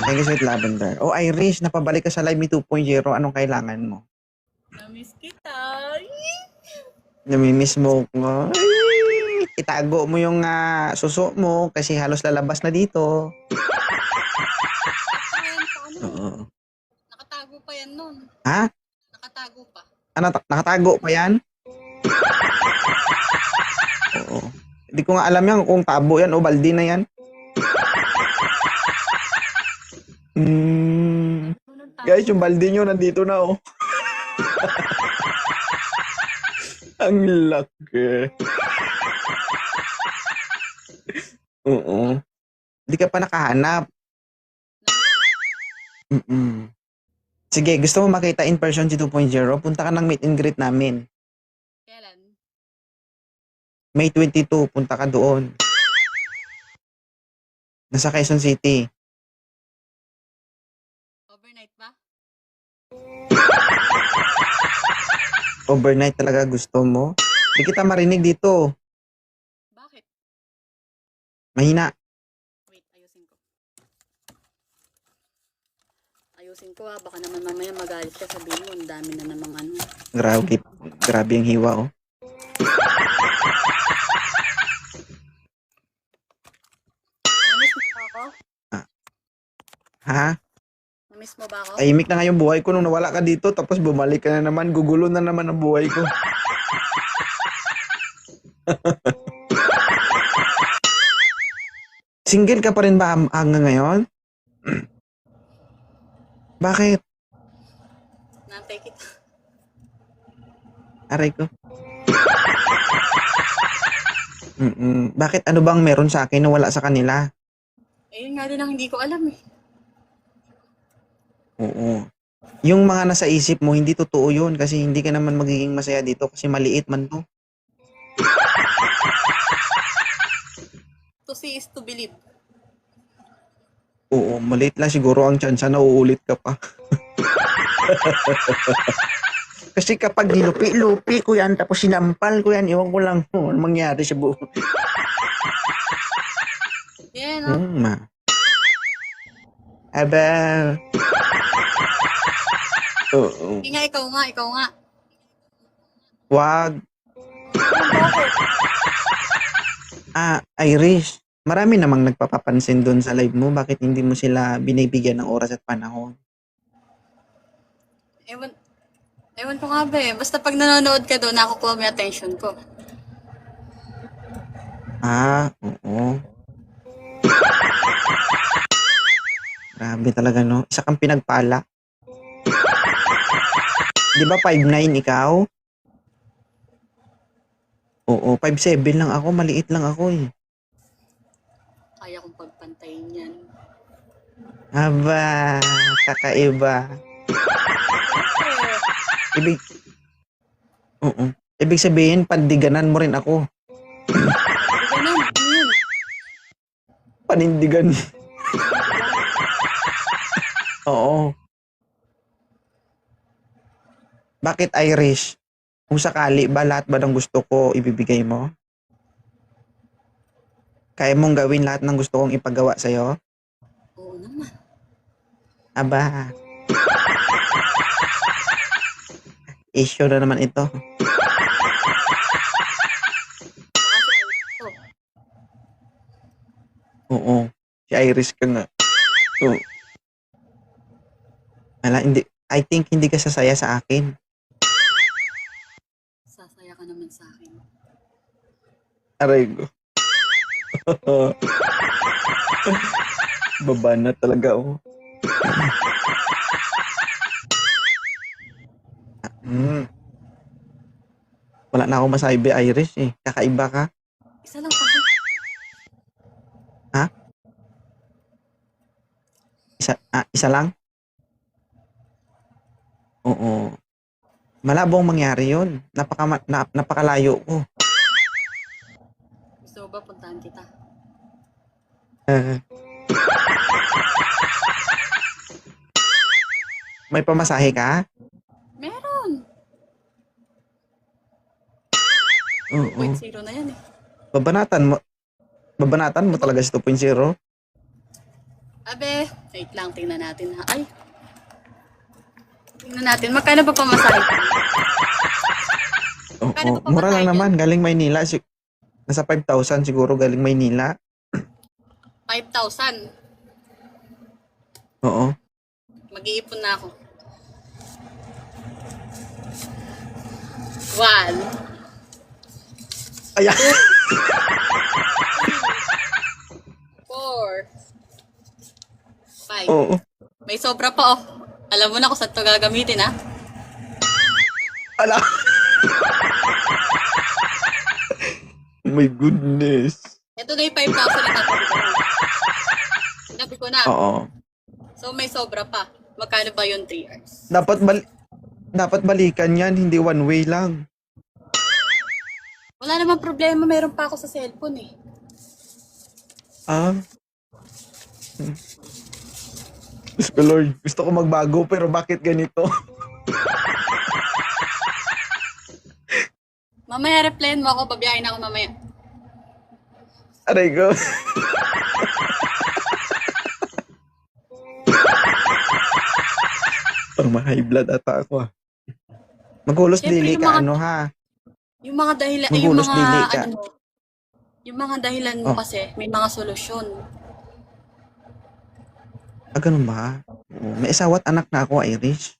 Thank you, Sweet Lavender. Oh, Irish, napabalik ka sa Live Me 2.0. Anong kailangan mo? Namiss kita. Namimiss mo ko. Ay, itago mo yung suso mo kasi halos lalabas na dito. Oo. Nakatago pa yan nun. Ha? Nakatago pa. Ano, nakatago pa yan? Oo. Hindi ko nga alam yan kung tabo yan o baldi na yan. Guys, yung baldi nyo nandito na oh. Ang laki. Oo. Hindi ka pa nakahanap. Sige, gusto mo makita in person si 2.0? Punta ka ng meet and greet namin. Kailan? May 22, punta ka doon. Nasa Quezon City. Overnight ba? Overnight talaga gusto mo? Hindi kita marinig dito. Bakit? Mahina. Wait, ayusin ko. Ayusin ko ha, baka naman mamaya magalit ka, sabihin mo, ang dami na namang ano. Grabe ang hiwa oh. Namiss mo ba ako? Ha? Namiss mo ba ako? Tahimik na nga yung buhay ko nung nawala ka dito tapos bumalik ka na naman. Gugulo na naman ang buhay ko. Single ka pa rin ba hanggang ngayon? Bakit? Nantay kita. Aray ko. Bakit? Ano bang meron sa akin na wala sa kanila? Ayun nga din ang hindi ko alam eh. Oo. Yung mga nasa isip mo, hindi totoo yun kasi hindi ka naman magiging masaya dito kasi maliit man to. To see is to believe. Oo, maliit lang siguro ang chance na uulit ka pa. Kasi kapag nilupi-lupi ko yan, tapos sinampal ko yan, iwan ko lang kung ano mangyari sa buhay. Yan o. Ma. Aba. Oo. Hindi nga, ikaw nga. Wag. Bakit? Irish. Marami namang nagpapapansin doon sa live mo. Bakit hindi mo sila binibigyan ng oras at panahon? Ewan ko nga ba eh. Basta pag nanonood ka doon, nakukuha mo yung attention ko. Oo. Grabe talaga, no? Isa kang pinagpala. Di ba 5'9" ikaw? Oo, 5'7" lang ako. Maliit lang ako eh. Kaya kong pagpantayin yan. Aba, kakaiba. Ibig sabihin, pandiganan mo rin ako. Ganun, yun. Panindigan. Oo. Bakit Irish? Kung sakali ba lahat ba ng gusto ko ibibigay mo? Kaya mong gawin lahat ng gusto kong ipagawa sa'yo? Oo naman. Aba. Issue na naman ito. Oo. Si Irish ka nga. Oo. Hindi. I think hindi ka sasaya sa akin. Sasaya ka naman sa akin. Aray ko. Baba na talaga oh. Wala na akong masabi Irish eh. Kakaiba ka. Isa lang pa. Ha? Isa lang? Oo. Malabong mangyari yun. Napakalayo ko. Gusto mo ba puntahan kita? May pamasahe ka? Meron. Oo. 2.0 na yan eh. Babanatan mo talaga si 2.0? Abe, wait lang, tingnan natin ha. Ay! Tingnan natin, magkano ba pamasahe? Oo, Kano ba mura lang pamasahe naman. Galing Maynila. Nasa 5,000 siguro galing Maynila. 5,000. Oo. Mag-iipon na ako. 1, Ayan. 4, 5. Oo. May sobra pa oh. Alam mo na kung saan ito gagamitin ha. Ala. My goodness. Ito na yung 5,000 na tatabi ko na. Sinabi ko na. Oo. So may sobra pa. Magkano ba yung 3 hours? Dapat balikan yan, hindi one way lang. Wala namang problema, meron pa ako sa cellphone eh. Ah. Diyos ko Lord, gusto ko magbago pero bakit ganito? Mamaya replyan mo ako, babiyahin ako mamaya. Aray ko. Parang ma-high blood ata ako ah. Maghulos Siyempre, dili yung ka mga- ano ha. Yung mga dahilan, Magulos dili ka. yung mga dahilan mo Oh. kasi, may mga solusyon. Ah, ganun ba? Oo, may asawa at anak na ako, Irish.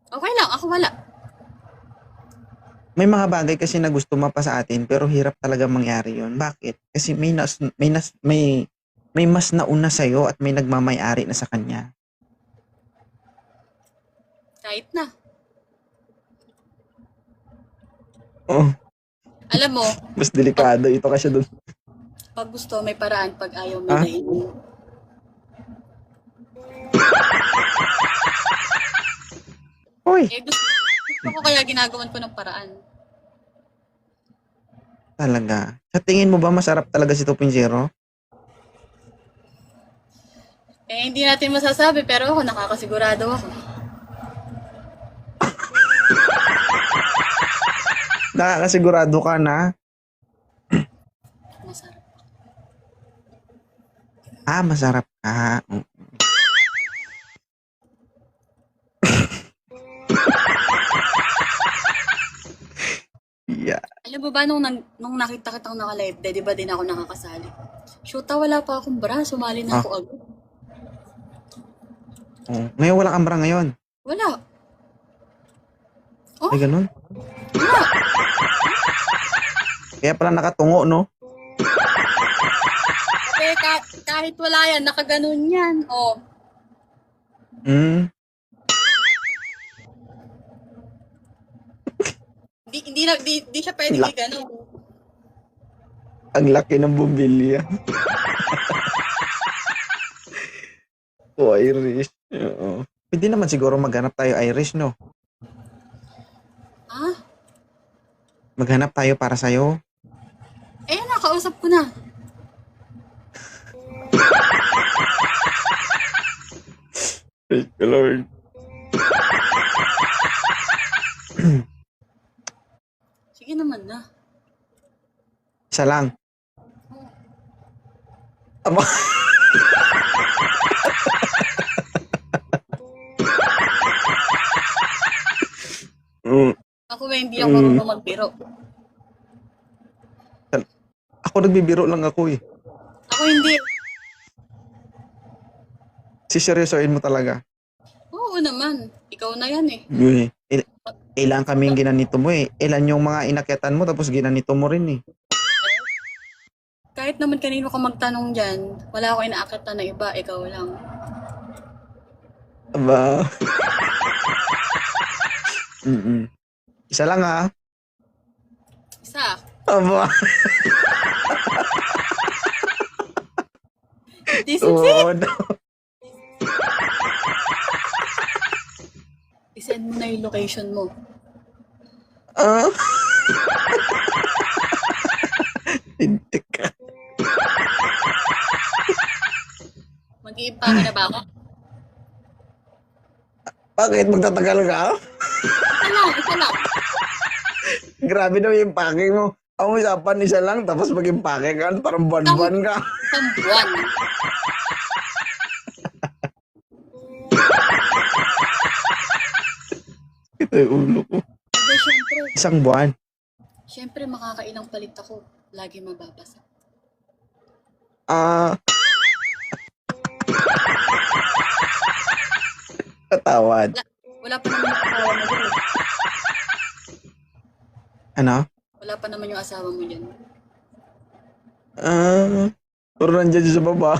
Okay lang, ako wala. May mga bagay kasi na gusto mo pa sa atin pero hirap talaga mangyari yon. Bakit? Kasi may mas nauna sa at may nagmamay-ari na sa kanya. Kahit na. Oh, Alam mo, mas delikado ito kasi doon. pag gusto, may paraan. Pag ayaw, may Ah? dahilan. Hoy, Eh, gusto ko kaya ginagawan ko ng paraan. talaga. Sa tingin mo ba masarap talaga si 2.0? Eh, hindi natin masasabi, pero ako, nakakasigurado ako. Nakakasigurado ka na? Masarap. Ah, masarap ka. Yeah. Alam mo ba, nung nakita kitang naka-live, di ba din ako nakakasali? Shoot, wala pa akong bra, sumali na Ah. ako agad. Oh. Ngayon wala kang bra ngayon. Wala. Oh, Ay, ganun. wala. Kaya pala nakatungo, no? Eh, kahit wala yan, nakaganon yan. Oh, Hmm. di siya pwede Laki. ganon. Ang laki ng bumbilya. Oh, Irish. Oo. Pwede naman siguro maghanap tayo Irish, no? Ah, Maghanap tayo para sa'yo. eh, nakausap ko na. Thank you, Lord. Sige naman na. Isa lang. Aba. Mm, Ako hindi ako marunong magbiro. Ako nagbibiro lang ako eh. Ako hindi. Siseryosoin mo talaga. Oo naman. Ikaw na yan eh. Uy, ilan kaming ginanito mo eh. Ilan yung mga inakyatan mo tapos ginanito mo rin eh. Kahit naman kanino ka magtanong dyan, wala ako inaakit na iba, ikaw lang. Aba. Isa lang ha. Isa. Aba. This is it. Oo, no. I-send mo na yung location mo. Ah. Tintik ka. Mag-iimpake na ba ako? Bakit magtatagal ka? Isa lang. Grabe daw yung packing mo. Ang usapan isa lang tapos mag-impake ka. Parang buwan-buwan ka. Isang buwan. Ay, ulo ko. Hindi, syempre. Isang buwan. Syempre, makakailang palit ako. Lagi mababasa. Ah, patawad. Wala pa naman yung asawa mo dyan. Ano? Wala pa naman yung asawa mo dyan. Puro nandiyan dyan sa baba.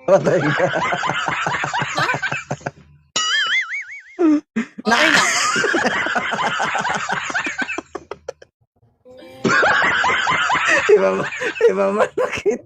Patay ka. Okay na. Iba ba nakita?